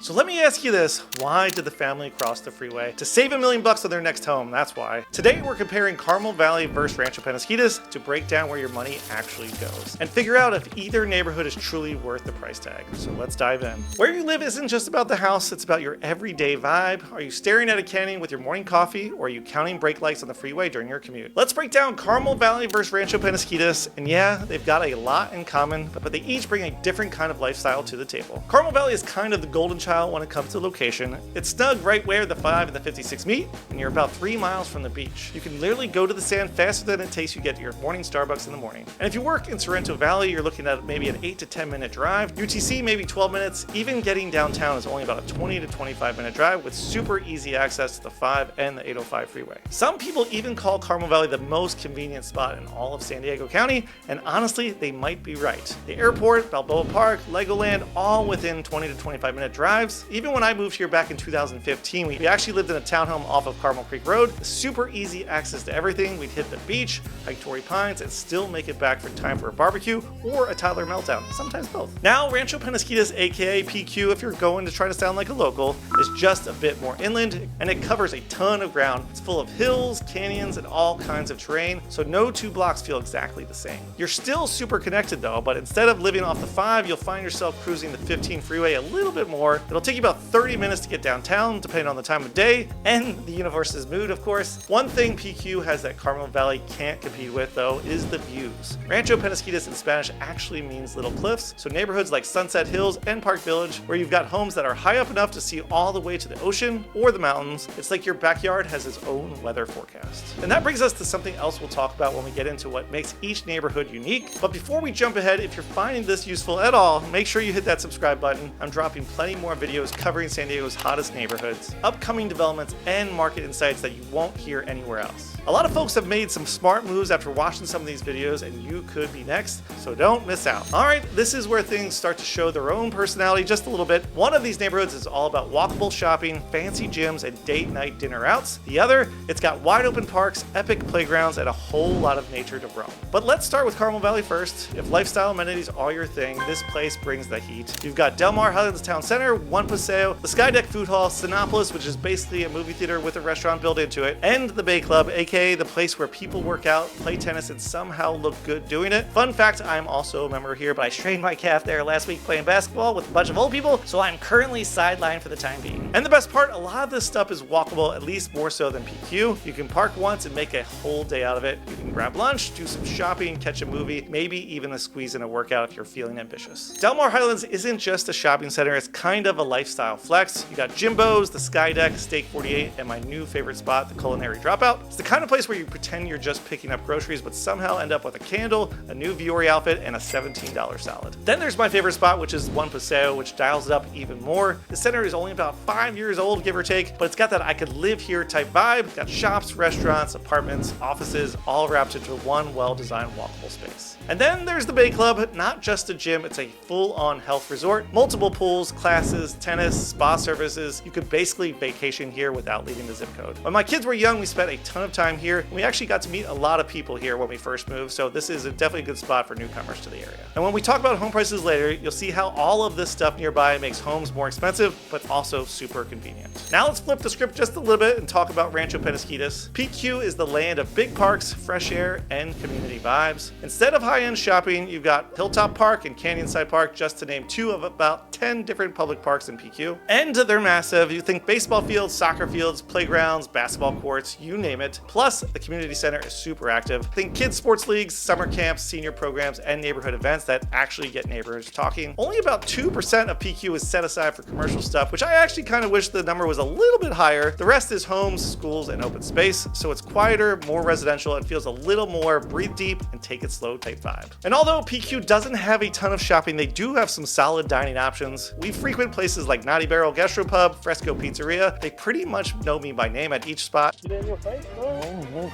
So let me ask you this, why did the family cross the freeway? To save $1 million on their next home, that's why. Today we're comparing Carmel Valley versus Rancho Peñasquitos to break down where your money actually goes and figure out if either neighborhood is truly worth the price tag. So let's dive in. Where you live isn't just about the house, it's about your everyday vibe. Are you staring at a canyon with your morning coffee, or are you counting brake lights on the freeway during your commute? Let's break down Carmel Valley versus Rancho Peñasquitos, and yeah, they've got a lot in common, but they each bring a different kind of lifestyle to the table. Carmel Valley is kind of the golden child when it comes to location. It's snug right where the 5 and the 56 meet, and you're about 3 miles from the beach. You can literally go to the sand faster than it takes you to get to your morning Starbucks in the morning. And if you work in Sorrento Valley, you're looking at maybe an 8 to 10 minute drive. UTC maybe 12 minutes. Even getting downtown is only about a 20 to 25 minute drive with super easy access to the 5 and the 805 freeway. Some people even call Carmel Valley the most convenient spot in all of San Diego County, and honestly, they might be right. The airport, Balboa Park, Legoland, all within 20 to 25 minute drives. Even when I moved here back in 2015, we actually lived in a townhome off of Carmel Creek Road. Super easy access to everything. We'd hit the beach, hike Torrey Pines, and still make it back for time for a barbecue or a toddler meltdown, sometimes both. Now, Rancho Peñasquitos, aka PQ, if you're going to try to sound like a local, is just a bit more inland, and it covers a ton of ground. It's full of hills, canyons, and all kinds of terrain, so no two blocks feel exactly the same. You're still super connected though, but instead of living off the 5, you'll find yourself cruising the 15 freeway a little bit more. It'll take you about 30 minutes to get downtown, depending on the time of day and the universe's mood, of course. One thing PQ has that Carmel Valley can't compete with, though, is the views. Rancho Peñasquitos in Spanish actually means little cliffs, so neighborhoods like Sunset Hills and Park Village, where you've got homes that are high up enough to see all the way to the ocean or the mountains, it's like your backyard has its own weather forecast. And that brings us to something else we'll talk about when we get into what makes each neighborhood unique. But before we jump ahead, if you're finding this useful at all, make sure you hit that subscribe button. I'm dropping plenty more videos covering San Diego's hottest neighborhoods, upcoming developments, and market insights that you won't hear anywhere else. A lot of folks have made some smart moves after watching some of these videos, and you could be next, so don't miss out. Alright, this is where things start to show their own personality just a little bit. One of these neighborhoods is all about walkable shopping, fancy gyms, and date night dinner outs. The other, it's got wide open parks, epic playgrounds, and a whole lot of nature to roam. But let's start with Carmel Valley first. If lifestyle amenities are your thing, this place brings the heat. You've got Del Mar Highlands Town Center, One Paseo, the Skydeck Food Hall, Sinopolis, which is basically a movie theater with a restaurant built into it, and the Bay Club, aka the place where people work out, play tennis, and somehow look good doing it. Fun fact, I'm also a member here, but I strained my calf there last week playing basketball with a bunch of old people, so I'm currently sidelined for the time being. And the best part, a lot of this stuff is walkable, at least more so than PQ. You can park once and make a whole day out of it. You can grab lunch, do some shopping, catch a movie, maybe even squeeze in a workout if you're feeling ambitious. Del Mar Highlands isn't just a shopping center, it's kind of a lifestyle flex. You got Jimbo's, the Skydeck, Steak 48, and my new favorite spot, the Culinary Dropout. It's the kind of place where you pretend you're just picking up groceries, but somehow end up with a candle, a new Viore outfit, and a $17 salad. Then there's my favorite spot, which is One Paseo, which dials it up even more. The center is only about 5 years old, give or take, but it's got that I could live here type vibe. It's got shops, restaurants, apartments, offices, all wrapped into one well-designed walkable space. And then there's the Bay Club, not just a gym, it's a full-on health resort. Multiple pools, classes, tennis, spa services. You could basically vacation here without leaving the zip code. When my kids were young, we spent a ton of time here, and we actually got to meet a lot of people here when we first moved, so this is definitely a good spot for newcomers to the area. And when we talk about home prices later, you'll see how all of this stuff nearby makes homes more expensive, but also super convenient. Now let's flip the script just a little bit and talk about Rancho Peñasquitos. PQ is the land of big parks, fresh air, and community vibes. Instead of high-end shopping, you've got Hilltop Park and Canyonside Park, just to name 2 of about 10 different public parks in PQ. And they're massive. You think baseball fields, soccer fields, playgrounds, basketball courts, you name it. Plus, the community center is super active. Think kids sports leagues, summer camps, senior programs, and neighborhood events that actually get neighbors talking. Only about 2% of PQ is set aside for commercial stuff, which I actually kind of wish the number was a little bit higher. The rest is homes, schools, and open space, so it's quieter, more residential, and feels a little more breathe deep and take it slow type vibe. And although PQ doesn't have a ton of shopping, they do have some solid dining options. We frequent places like Naughty Barrel Gastropub, Fresco Pizzeria. They pretty much know me by name at each spot. Get in your face, bro.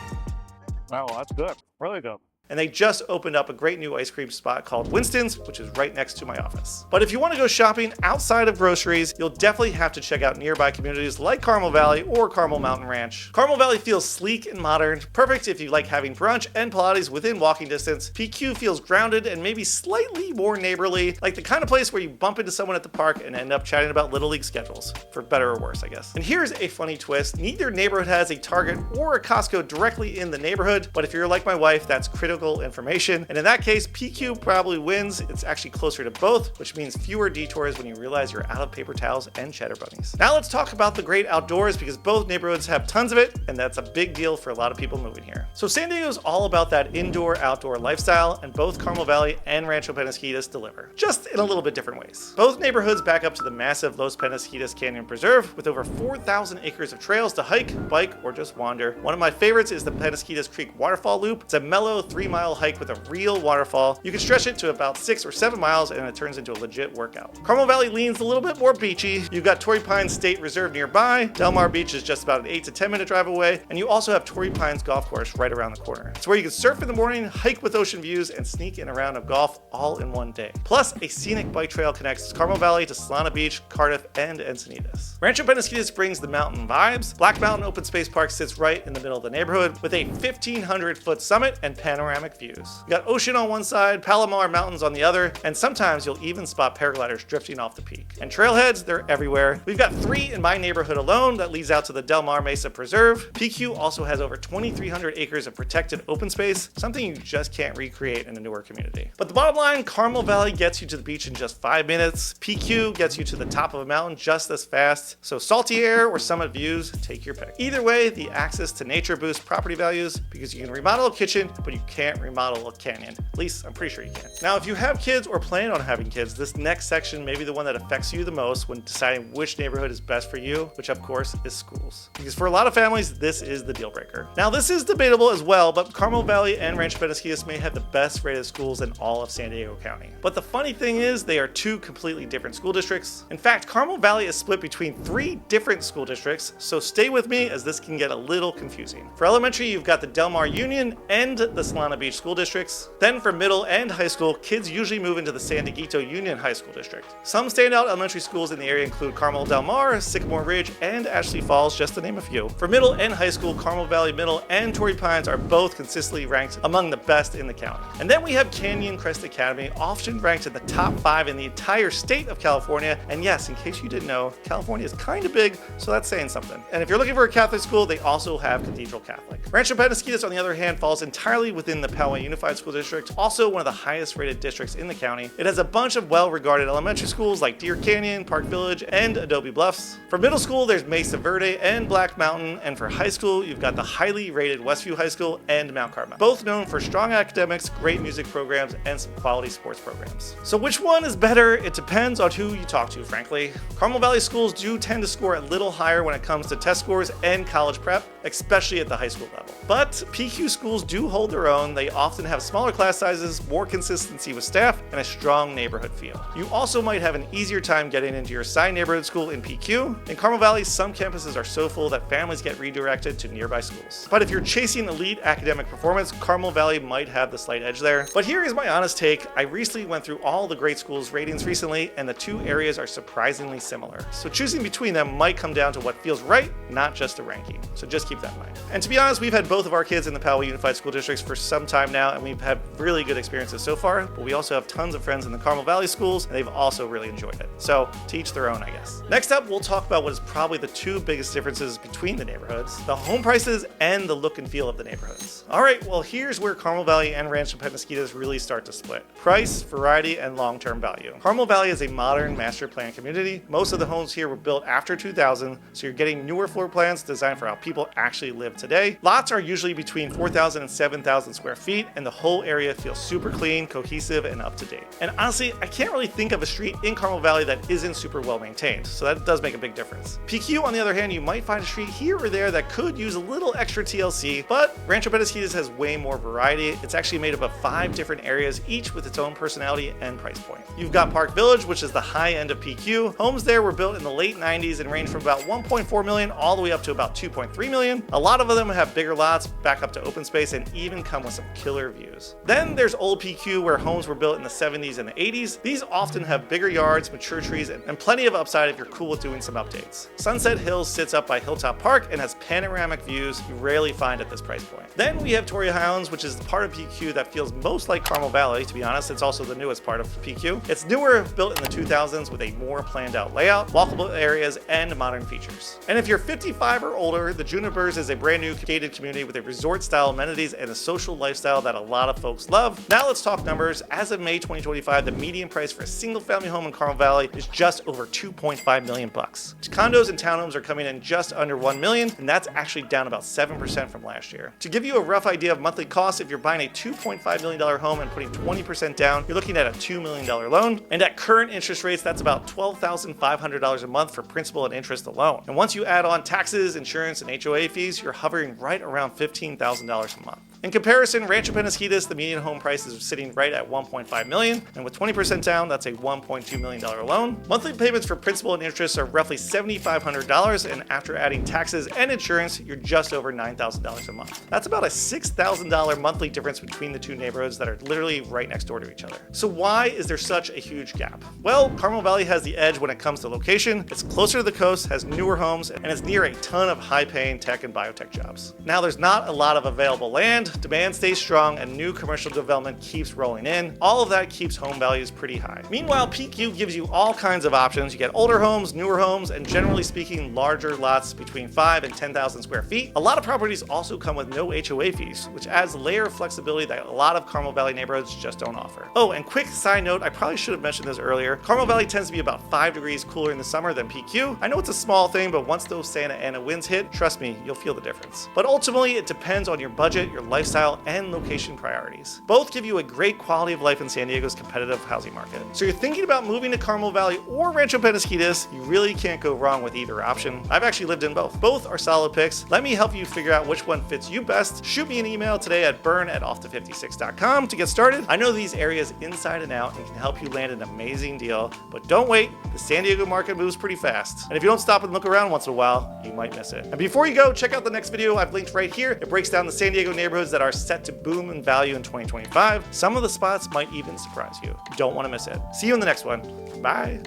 Oh, that's good. Really good. And they just opened up a great new ice cream spot called Winston's, which is right next to my office. But if you want to go shopping outside of groceries, you'll definitely have to check out nearby communities like Carmel Valley or Carmel Mountain Ranch. Carmel Valley feels sleek and modern, perfect if you like having brunch and Pilates within walking distance. PQ feels grounded and maybe slightly more neighborly, like the kind of place where you bump into someone at the park and end up chatting about Little League schedules, for better or worse, I guess. And here's a funny twist. Neither neighborhood has a Target or a Costco directly in the neighborhood, but if you're like my wife, that's critical information. And in that case, PQ probably wins. It's actually closer to both, which means fewer detours when you realize you're out of paper towels and cheddar bunnies. Now let's talk about the great outdoors, because both neighborhoods have tons of it, and that's a big deal for a lot of people moving here. So San Diego's all about that indoor-outdoor lifestyle, and both Carmel Valley and Rancho Peñasquitos deliver, just in a little bit different ways. Both neighborhoods back up to the massive Los Peñasquitos Canyon Preserve, with over 4,000 acres of trails to hike, bike, or just wander. One of my favorites is the Peñasquitos Creek Waterfall Loop. It's a mellow 3-mile hike with a real waterfall. You can stretch it to about 6 or 7 miles, and it turns into a legit workout. Carmel Valley leans a little bit more beachy. You've got Torrey Pines State Reserve nearby. Del Mar Beach is just about an 8 to 10 minute drive away, and you also have Torrey Pines Golf Course right around the corner. It's where you can surf in the morning, hike with ocean views, and sneak in a round of golf all in one day. Plus, a scenic bike trail connects Carmel Valley to Solana Beach, Cardiff, and Encinitas. Rancho Peñasquitos brings the mountain vibes. Black Mountain Open Space Park sits right in the middle of the neighborhood with a 1,500-foot summit and panoramic views. You got ocean on one side, Palomar Mountains on the other, and sometimes you'll even spot paragliders drifting off the peak. And trailheads, they're everywhere. We've got 3 in my neighborhood alone that leads out to the Del Mar Mesa Preserve. PQ also has over 2,300 acres of protected open space, something you just can't recreate in a newer community. But the bottom line, Carmel Valley gets you to the beach in just 5 minutes. PQ gets you to the top of a mountain just as fast. So salty air or summit views, take your pick. Either way, the access to nature boosts property values, because you can remodel a kitchen, but you can't remodel a canyon. At least I'm pretty sure you can. Now, if you have kids or plan on having kids, this next section may be the one that affects you the most when deciding which neighborhood is best for you, which of course is schools. Because for a lot of families, this is the deal breaker. Now, this is debatable as well, but Carmel Valley and Rancho Peñasquitos may have the best rated schools in all of San Diego County. But the funny thing is, they are 2 completely different school districts. In fact, Carmel Valley is split between 3 different school districts, so stay with me as this can get a little confusing. For elementary, you've got the Del Mar Union and the Solana Beach school districts. Then for middle and high school, kids usually move into the San Dieguito Union High School District. Some standout elementary schools in the area include Carmel Del Mar, Sycamore Ridge, and Ashley Falls, just to name a few. For middle and high school, Carmel Valley Middle and Torrey Pines are both consistently ranked among the best in the county. And then we have Canyon Crest Academy, often ranked in the top 5 in the entire state of California. And yes, in case you didn't know, California is kind of big, so that's saying something. And if you're looking for a Catholic school, they also have Cathedral Catholic. Rancho Peñasquitos, on the other hand, falls entirely within the Poway Unified School District, also one of the highest rated districts in the county. It has a bunch of well-regarded elementary schools like Deer Canyon, Park Village, and Adobe Bluffs. For middle school, there's Mesa Verde and Black Mountain, and for high school, you've got the highly rated Westview High School and Mount Carmel, both known for strong academics, great music programs, and some quality sports programs. So which one is better? It depends on who you talk to, frankly. Carmel Valley schools do tend to score a little higher when it comes to test scores and college prep, especially at the high school level. But PQ schools do hold their own. They often have smaller class sizes, more consistency with staff, and a strong neighborhood feel. You also might have an easier time getting into your assigned neighborhood school in PQ. In Carmel Valley, some campuses are so full that families get redirected to nearby schools. But if you're chasing elite academic performance, Carmel Valley might have the slight edge there. But here is my honest take. I recently went through all the great schools ratings recently, and the 2 areas are surprisingly similar. So choosing between them might come down to what feels right, not just a ranking. So just keep that in mind. And to be honest, we've had both of our kids in the Poway Unified School Districts for some time now, and we've had really good experiences so far, but we also have tons of friends in the Carmel Valley schools, and they've also really enjoyed it. So to each their own, I guess. Next up, we'll talk about what is probably the 2 biggest differences between the neighborhoods: the home prices and the look and feel of the neighborhoods. All right, well, here's where Carmel Valley and Rancho Peñasquitos really start to split: price, variety, and long-term value. Carmel Valley is a modern master plan community. Most of the homes here were built after 2000, so you're getting newer floor plans designed for how people actually live today. Lots are usually between 4,000 and 7,000 square feet, and the whole area feels super clean, cohesive, and up to date. And honestly, I can't really think of a street in Carmel Valley that isn't super well maintained, so that does make a big difference. PQ, on the other hand, you might find a street here or there that could use a little extra TLC, but Rancho Peñasquitos has way more variety. It's actually made up of 5 different areas, each with its own personality and price point. You've got Park Village, which is the high end of PQ. Homes there were built in the late 90s and range from about 1.4 million all the way up to about 2.3 million. A lot of them have bigger lots, back up to open space, and even come with some killer views. Then there's Old PQ, where homes were built in the 70s and the 80s. These often have bigger yards, mature trees, and plenty of upside if you're cool with doing some updates. Sunset Hills sits up by Hilltop Park and has panoramic views you rarely find at this price point. Then we have Torrey Highlands, which is the part of PQ that feels most like Carmel Valley. To be honest, it's also the newest part of PQ. It's newer, built in the 2000s with a more planned out layout, walkable areas, and modern features. And if you're 55 or older, the Junipers is a brand new gated community with a resort style amenities and a social lifestyle that a lot of folks love. Now let's talk numbers. As of May 2025, the median price for a single family home in Carmel Valley is just over $2.5 million. Condos and townhomes are coming in just under $1 million, and that's actually down about 7% from last year. To give you a rough idea of monthly costs, if you're buying a $2.5 million home and putting 20% down, you're looking at a $2 million loan. And at current interest rates, that's about $12,500 a month for principal and interest alone. And once you add on taxes, insurance, and HOA fees, you're hovering right around $15,000 a month. In comparison, Rancho Peñasquitos, the median home price is sitting right at $1.5 million, and with 20% down, that's a $1.2 million loan. Monthly payments for principal and interest are roughly $7,500, and after adding taxes and insurance, you're just over $9,000 a month. That's about a $6,000 monthly difference between the two neighborhoods that are literally right next door to each other. So why is there such a huge gap? Well, Carmel Valley has the edge when it comes to location. It's closer to the coast, has newer homes, and it's near a ton of high-paying tech and biotech jobs. Now, there's not a lot of available land, demand stays strong, and new commercial development keeps rolling in. All of that keeps home values pretty high. Meanwhile, PQ gives you all kinds of options. You get older homes, newer homes, and generally speaking, larger lots between 5 and 10,000 square feet. A lot of properties also come with no HOA fees, which adds a layer of flexibility that a lot of Carmel Valley neighborhoods just don't offer. Oh, and quick side note, I probably should have mentioned this earlier. Carmel Valley tends to be about 5 degrees cooler in the summer than PQ. I know it's a small thing, but once those Santa Ana winds hit, trust me, you'll feel the difference. But ultimately, it depends on your budget, your lifestyle, and location priorities. Both give you a great quality of life in San Diego's competitive housing market. So you're thinking about moving to Carmel Valley or Rancho Peñasquitos, you really can't go wrong with either option. I've actually lived in both. Both are solid picks. Let me help you figure out which one fits you best. Shoot me an email today at bern@off-the56.com to get started. I know these areas inside and out and can help you land an amazing deal, but don't wait. The San Diego market moves pretty fast. And if you don't stop and look around once in a while, you might miss it. And before you go, check out the next video I've linked right here. It breaks down the San Diego neighborhoods that are set to boom in value in 2025. Some of the spots might even surprise you. You don't want to miss it. See you in the next one. Bye.